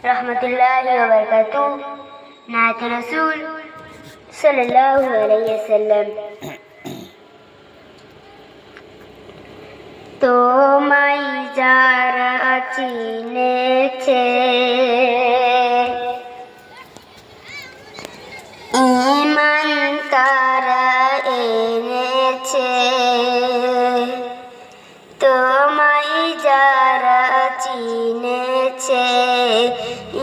रहमतुल्लाहि व बरकातुहू। नात रसूल सल्लल्लाहु अलैहि वसल्लम। তোমায় যারা চিনেছে ঈমান তারা এনেছে, তোমায় যারা চিনেছে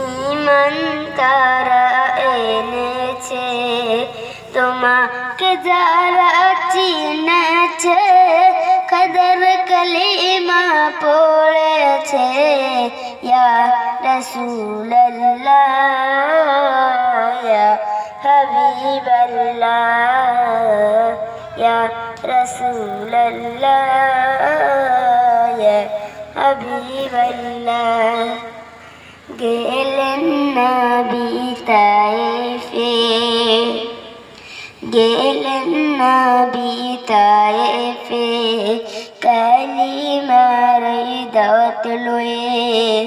ঈমান তারা এনেছে, তোমাকে যারা চিনেছে কদর কলিমা পড়েছে। ইয়া রাসূলুল্লাহ ইয়া হাবিবাল্লাহ ইয়া রাসূলুল্লাহ ইয়া হাবিবাল্লাহ। গেলেন নবী তায়েফে, গেলেন নবী তায়েফে কালিমার দাওয়াত লয়ে।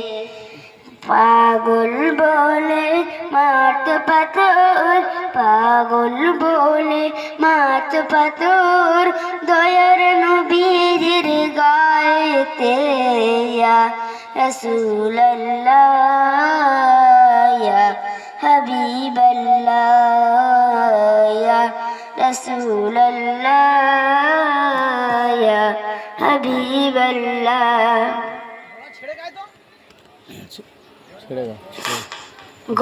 পাগল বলে মারত পাথর, পাগল বলে মারত পাথর দয়ার নবীর গায়েতে। ইয়া রাসূলুল্লাহ ইয়া হাবিবাল্লাহ ইয়া রাসূলুল্লাহ ইয়া হাবিবাল্লাহ।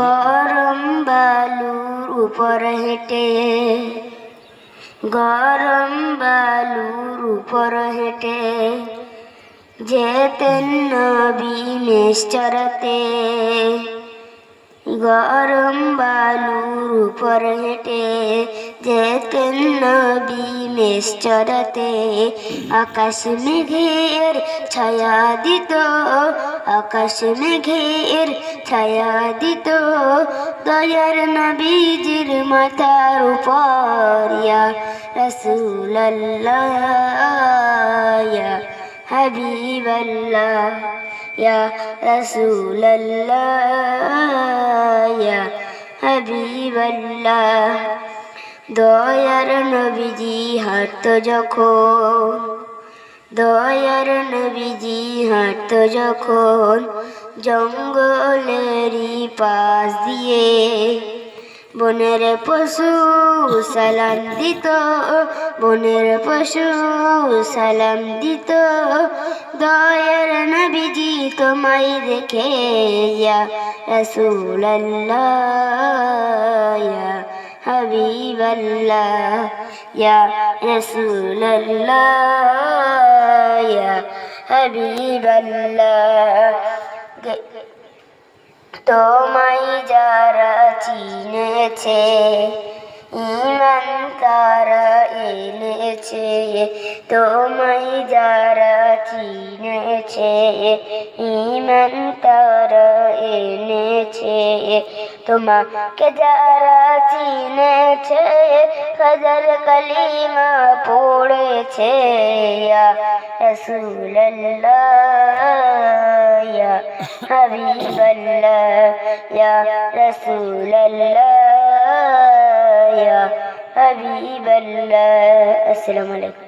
গরম বালুর উপর হেঁটে, গরম বালুর উপর হেঁটে যেতেন নবী মেষ চরাতে। গরম বালুর উপর হেঁটে যেতেন নবী মেষ চরাতে। আকাশ মেঘের ছায়া দিত, আকাশ মেঘের ছায়া দিত দয়ার নবীজির মাথার উপর। ইয়া রাসূলুল্লাহ ইয়া হাবিবাল্লাহ ইয়া রাসূলুল্লাহ ইয়া হাবিবাল্লাহ। দয়ার নবীজি হাঁটত যখন, দয়ার নবীজি হাঁটত যখন জঙ্গলেরই পাশ দিয়ে। বনের পশু সালাম দিত, বনের পশু সালাম দিত দয়ার নবীজি তোমায় দেখে। ইয়া রাসূলুল্লাহ ইয়া হাবিবাল্লাহ ইয়া রাসূলুল্লাহ ইয়া হাবিবাল্লাহ। তোমায় যারা চিনেছে ঈমান তারা এনেছে, তোমায় যারা চিনেছে ঈমান তারা এনেছে, তোমাকে যারা চিনেছে কদর কলিমা পড়েছে। ইয়া রাসূলুল্লাহ ইয়া হাবিবাল্লাহ ইয়া রাসূলুল্লাহ ইয়া হাবিবাল্লাহ। আসসালামু আলাইকুম।